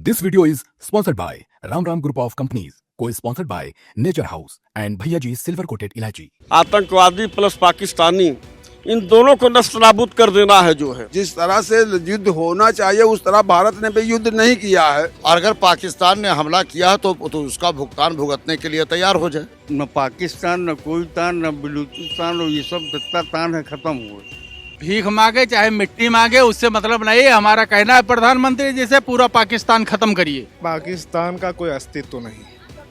This video is sponsored by Ram Ram Group of Companies, co-sponsored by Nature House and Bhaiya Ji Silver Coated Ilaichi. आतंकवादी plus Pakistani इन दोनों को नस्तानाबूद कर देना है जो है। जिस तरह से युद्ध होना चाहिए उस तरह भारत ने भी युद्ध नहीं किया है। और अगर पाकिस्तान ने हमला किया है तो उसका भुगतान भुगतने के लिए तैयार हो जाए। न पाकिस्तान न कोई तान न बलूचिस्तान ये सब जितना तान है खत्म हुआ। भीख मांगे चाहे मिट्टी मांगे उससे मतलब नहीं है। हमारा कहना है प्रधानमंत्री जी से पूरा पाकिस्तान खत्म करिए। पाकिस्तान का कोई अस्तित्व नहीं।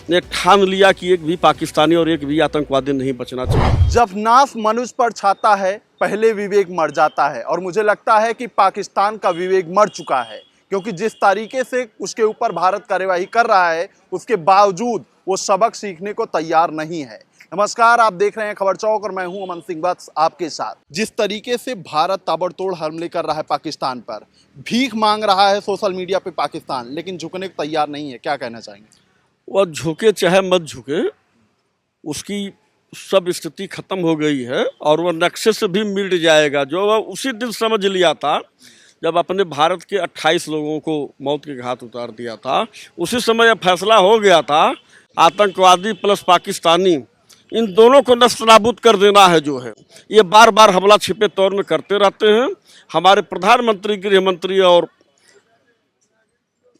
ने ठान लिया कि एक भी पाकिस्तानी और एक भी आतंकवादी नहीं बचना चाहिए। जब नाफ मनुष्य पर छाता है पहले विवेक मर जाता है, और मुझे लगता है कि पाकिस्तान का विवेक मर चुका है, क्योंकि जिस तरीके से उसके ऊपर भारत कार्यवाही कर रहा है उसके बावजूद वो सबक सीखने को तैयार नहीं है। नमस्कार, आप देख रहे हैं खबर चौक और मैं हूं अमन सिंह वत्स आपके साथ। जिस तरीके से भारत ताबड़तोड़ हमले कर रहा है पाकिस्तान पर, भीख मांग रहा है सोशल मीडिया पे पाकिस्तान, लेकिन झुकने को तैयार नहीं है, क्या कहना चाहेंगे? वह झुके चाहे मत झुके, उसकी सब स्थिति खत्म हो गई है और वह नक्शे से भी मिट जाएगा। जो वह उसी दिन समझ लिया था जब अपने भारत के 28 लोगों को मौत के घाट उतार दिया था, उसी समय यह फैसला हो गया था आतंकवादी प्लस पाकिस्तानी इन दोनों को नस्तानाबूद कर देना है जो है। ये बार बार हमला छिपे तौर में करते रहते हैं। हमारे प्रधानमंत्री, गृह मंत्री और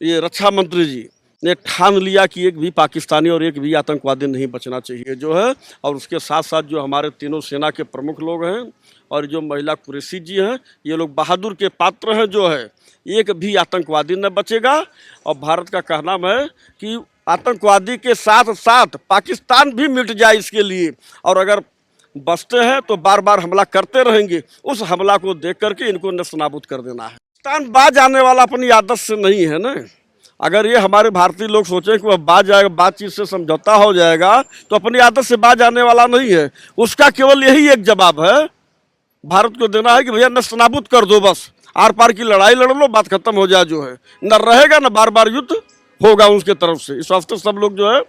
ये रक्षा मंत्री जी ने ठान लिया कि एक भी पाकिस्तानी और एक भी आतंकवादी नहीं बचना चाहिए जो है। और उसके साथ साथ जो हमारे तीनों सेना के प्रमुख लोग हैं और जो महिला कुरैशी जी हैं, ये लोग बहादुर के पात्र हैं जो है। एक भी आतंकवादी न बचेगा और भारत का कहना है कि आतंकवादी के साथ साथ पाकिस्तान भी मिट जाए इसके लिए। और अगर बचते हैं तो बार बार हमला करते रहेंगे। उस हमला को देख करके इनको नस्तानाबूद कर देना है। पाकिस्तान बाज आने वाला अपनी आदत से नहीं है ना। अगर ये हमारे भारतीय लोग सोचें कि वह बाज जाएगा, बातचीत से समझौता हो जाएगा, तो अपनी आदत से बाज आने वाला नहीं है। उसका केवल यही एक जवाब है भारत को देना है कि भैया नस्तानाबूद कर दो, बस आर पार की लड़ाई लड़ लो, बात खत्म हो जाए जो है। न रहेगा न बार बार युद्ध होगा उनके तरफ से। इस वास्ते सब लोग जो है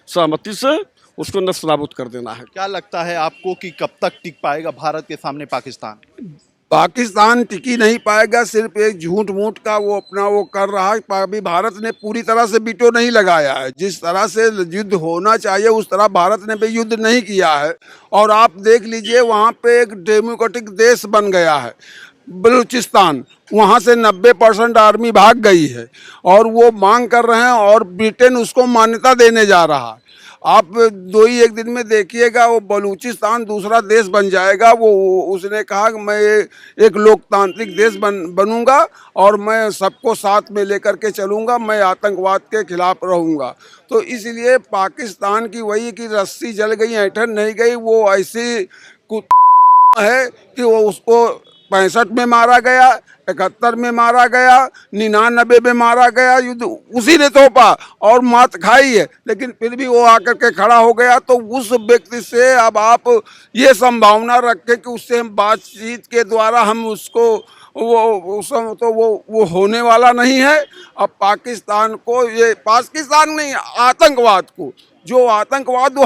सहमति से उसको नस्तानाबूद कर देना है। क्या लगता है आपको कि कब तक टिक पाएगा भारत के सामने पाकिस्तान? पाकिस्तान टिकी नहीं पाएगा। सिर्फ एक झूठ मूठ का वो अपना वो कर रहा है। अभी भारत ने पूरी तरह से बीटो नहीं लगाया है। जिस तरह से युद्ध होना चाहिए उस तरह भारत ने भी युद्ध नहीं किया है। और आप देख लीजिए वहाँ पे एक डेमोक्रेटिक देश बन गया है बलूचिस्तान, वहाँ से 90% आर्मी भाग गई है और वो मांग कर रहे हैं और ब्रिटेन उसको मान्यता देने जा रहा है। आप 2 ही 1 दिन में देखिएगा वो बलूचिस्तान दूसरा देश बन जाएगा। वो उसने कहा कि मैं एक लोकतांत्रिक देश बनूंगा और मैं सबको साथ में लेकर के चलूंगा, मैं आतंकवाद के खिलाफ रहूंगा। तो इसलिए पाकिस्तान की वही कि रस्सी जल गई, ऐंठन नहीं गई। वो ऐसी है कि वो उसको 65 में मारा गया, 71 में मारा गया, 99 में मारा गया। युद्ध उसी ने तोपा और मात खाई है, लेकिन फिर भी वो आकर के खड़ा हो गया। तो उस व्यक्ति से अब आप ये संभावना रखें कि उससे हम बातचीत के द्वारा हम उसको वो होने वाला नहीं है। अब पाकिस्तान को, ये पाकिस्तान नहीं, आतंकवाद को, जो आतंकवाद वो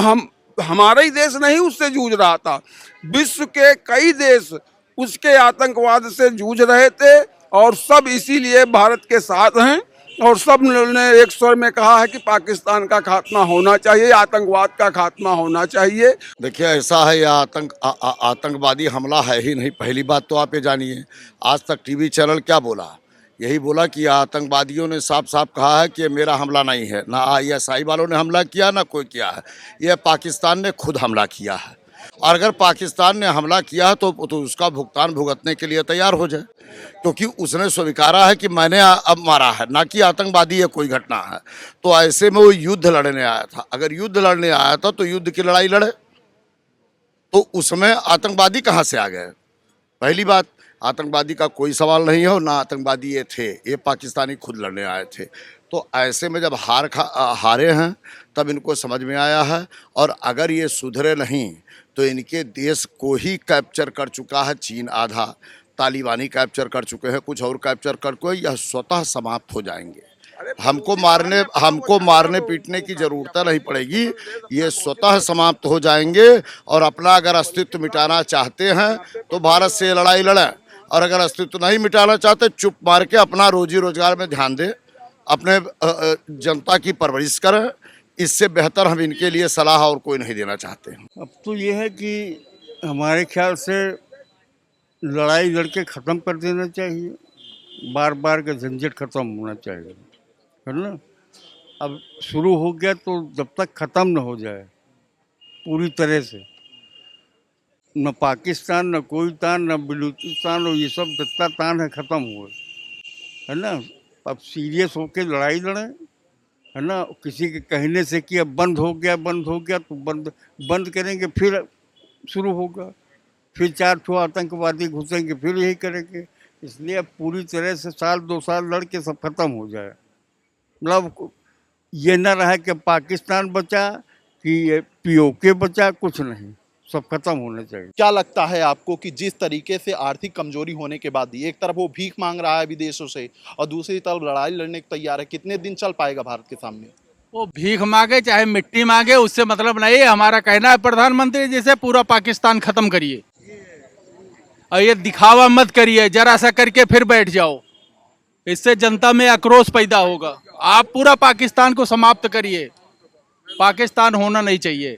हमारा ही देश नहीं उससे जूझ रहा था, विश्व के कई देश उसके आतंकवाद से जूझ रहे थे और सब इसीलिए भारत के साथ हैं। और सब ने एक स्वर में कहा है कि पाकिस्तान का खात्मा होना चाहिए, आतंकवाद का खात्मा होना चाहिए। देखिए ऐसा है, यह आतंकवादी हमला है ही नहीं। पहली बात तो आप ये जानिए, आज तक टीवी चैनल क्या बोला? यही बोला कि आतंकवादियों ने साफ साफ कहा है कि मेरा हमला नहीं है। ना ISI वालों ने हमला किया ना कोई किया है, यह पाकिस्तान ने खुद हमला किया है। और अगर पाकिस्तान ने हमला किया है तो उसका भुगतान भुगतने के लिए तैयार हो जाए, क्योंकि उसने स्वीकारा है कि मैंने अब मारा है, ना कि आतंकवादी है कोई घटना है। तो ऐसे में वो युद्ध लड़ने आया था। अगर युद्ध लड़ने आया था तो युद्ध की लड़ाई लड़े, तो उसमें आतंकवादी कहाँ से आ गए? पहली बात, आतंकवादी का कोई सवाल नहीं है और ना आतंकवादी ये थे, ये पाकिस्तानी खुद लड़ने आए थे। तो ऐसे में जब हारे हैं तब इनको समझ में आया है। और अगर ये सुधरे नहीं तो इनके देश को ही कैप्चर कर चुका है चीन, आधा तालिबानी कैप्चर कर चुके हैं, कुछ और कैप्चर करके यह स्वतः समाप्त हो जाएंगे। हमको मारने पीटने की ज़रूरत नहीं पड़ेगी, ये स्वतः समाप्त हो जाएंगे। और अपना अगर अस्तित्व मिटाना चाहते हैं तो भारत से लड़ाई लड़ें, और अगर अस्तित्व नहीं मिटाना चाहते चुप मार के अपना रोजी रोजगार में ध्यान दें, अपने जनता की परवरिश करें। इससे बेहतर हम इनके लिए सलाह और कोई नहीं देना चाहते हैं। अब तो ये है कि हमारे ख्याल से लड़ाई लड़के ख़त्म कर देना चाहिए, बार बार का झंझट ख़त्म होना चाहिए, है ना। अब शुरू हो गया तो जब तक ख़त्म न हो जाए पूरी तरह से, न पाकिस्तान, न कोई तान, न बलूचिस्तान, और ये सब जितना तान है ख़त्म हुए, है ना। अब सीरियस होके लड़ाई लड़ें, है ना। किसी के कहने से कि अब बंद हो गया तो बंद करेंगे, फिर शुरू होगा, फिर 4 ठो आतंकवादी घुसेंगे, फिर यही करेंगे। इसलिए अब पूरी तरह से 1-2 साल लड़ के सब खत्म हो जाए। मतलब ये ना रहा कि पाकिस्तान बचा कि पीओके बचा, कुछ नहीं, सब खत्म होना चाहिए। क्या लगता है आपको कि जिस तरीके से आर्थिक कमजोरी होने के बाद भी एक तरफ वो भीख मांग रहा है विदेशों से और दूसरी तरफ लड़ाई लड़ने को तैयार है, कितने दिन चल पाएगा भारत के सामने? वो भीख मांगे चाहे मिट्टी मांगे, उससे मतलब नहीं है। हमारा कहना है प्रधानमंत्री जी से पूरा पाकिस्तान खत्म करिए और ये दिखावा मत करिए, जरा सा करके फिर बैठ जाओ, इससे जनता में आक्रोश पैदा होगा। आप पूरा पाकिस्तान को समाप्त करिए। पाकिस्तान होना नहीं चाहिए,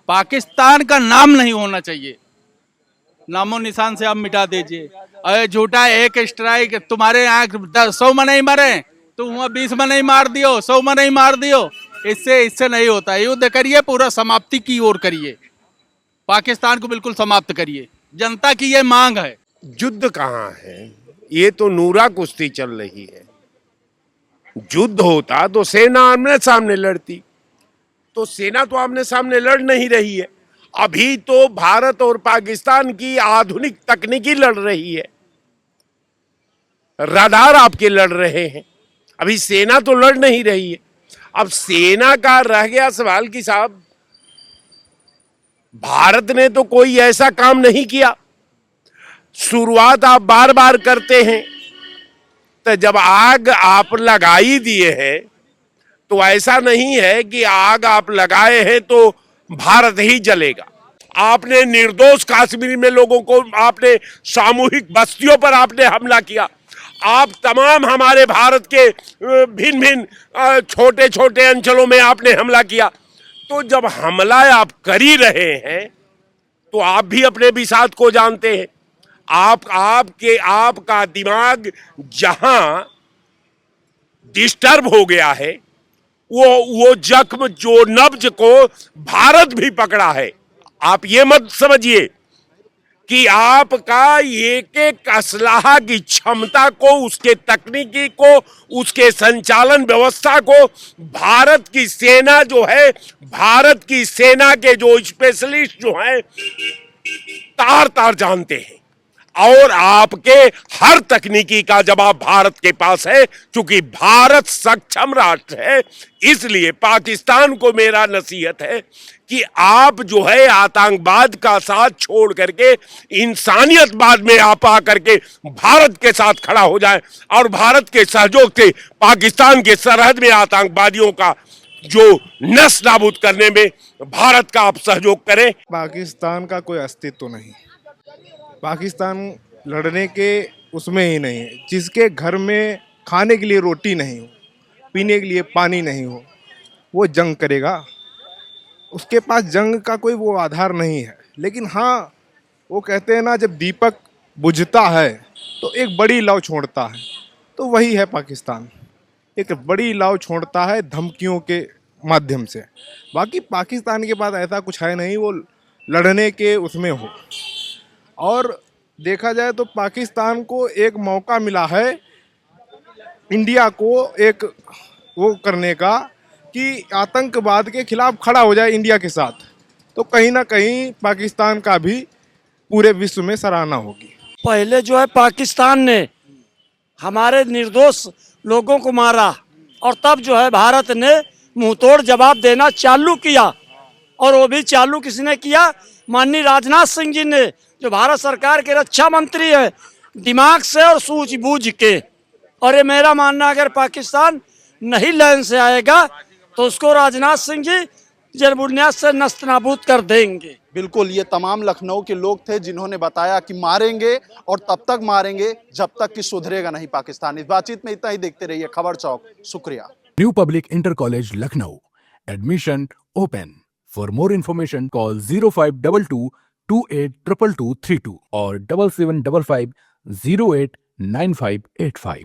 पाकिस्तान का नाम नहीं होना चाहिए, नामो निशान से आप मिटा दीजिए। अरे झूठा एक स्ट्राइक, तुम्हारे यहाँ 100 में नहीं मरे, तुम वहाँ 20 में नहीं मार दियो, 100 में नहीं मार दियो, इससे नहीं होता। युद्ध करिए, पूरा समाप्ति की ओर करिए, पाकिस्तान को बिल्कुल समाप्त करिए, जनता की ये मांग है। युद्ध कहाँ है, ये तो नूरा कुश्ती चल रही है। युद्ध होता तो सेना आमने सामने लड़ती, तो सेना तो आमने सामने लड़ नहीं रही है। अभी तो भारत और पाकिस्तान की आधुनिक तकनीकी लड़ रही है, रडार आपके लड़ रहे हैं, अभी सेना तो लड़ नहीं रही है। अब सेना का रह गया सवाल कि साहब भारत ने तो कोई ऐसा काम नहीं किया। शुरुआत आप बार बार करते हैं, तो जब आग आप लगा ही दिए हैं तो ऐसा नहीं है कि आग आप लगाए हैं तो भारत ही जलेगा। आपने निर्दोष कश्मीर में लोगों को, आपने सामूहिक बस्तियों पर आपने हमला किया, आप तमाम हमारे भारत के भिन्न भिन्न छोटे छोटे अंचलों में आपने हमला किया। तो जब हमला आप कर ही रहे हैं तो आप भी अपने बिसात को जानते हैं। आपका दिमाग जहां डिस्टर्ब हो गया है, वो जख्म, जो नब्ज को भारत भी पकड़ा है। आप ये मत समझिए कि आपका एक एक असलाहा की क्षमता को, उसके तकनीकी को, उसके संचालन व्यवस्था को भारत की सेना जो है, भारत की सेना के जो स्पेशलिस्ट जो हैं तार तार जानते हैं। और आपके हर तकनीकी का जवाब भारत के पास है, क्योंकि भारत सक्षम राष्ट्र है। इसलिए पाकिस्तान को मेरा नसीहत है कि आप जो है आतंकवाद का साथ छोड़ करके इंसानियतवाद में आप आकर के भारत के साथ खड़ा हो जाए और भारत के सहयोग से पाकिस्तान के सरहद में आतंकवादियों का जो नष्ट नाबूद करने में भारत का आप सहयोग करें। पाकिस्तान का कोई अस्तित्व नहीं, पाकिस्तान लड़ने के उसमें ही नहीं है। जिसके घर में खाने के लिए रोटी नहीं हो, पीने के लिए पानी नहीं हो, वो जंग करेगा। उसके पास जंग का कोई वो आधार नहीं है। लेकिन हाँ, वो कहते हैं ना, जब दीपक बुझता है तो एक बड़ी लौ छोड़ता है, तो वही है पाकिस्तान। एक बड़ी लौ छोड़ता है धमकियों के माध्यम से। बाकी पाकिस्तान के पास ऐसा कुछ है नहीं वो लड़ने के उसमें हो। और देखा जाए तो पाकिस्तान को एक मौका मिला है इंडिया को एक वो करने का कि आतंकवाद के खिलाफ खड़ा हो जाए इंडिया के साथ, तो कहीं ना कहीं पाकिस्तान का भी पूरे विश्व में सराहना होगी। पहले जो है पाकिस्तान ने हमारे निर्दोष लोगों को मारा और तब जो है भारत ने मुंहतोड़ जवाब देना चालू किया। और वो भी चालू किसने किया? माननीय राजनाथ सिंह जी ने, जो भारत सरकार के रक्षा मंत्री है, दिमाग से और सूझबूझ के। और ये मेरा मानना, अगर पाकिस्तान नहीं लाइन से आएगा तो उसको राजनाथ सिंह जी जड़-बुनियाद से नस्त-नाबूद कर देंगे। बिल्कुल, ये तमाम लखनऊ के लोग थे जिन्होंने बताया कि मारेंगे और तब तक मारेंगे जब तक कि सुधरेगा नहीं पाकिस्तान। इस बातचीत में इतना ही। देखते रहिए खबर चौक। शुक्रिया। New Public Inter College Lucknow. Admission open. For more information, call 0522 282232 or 7755 089585.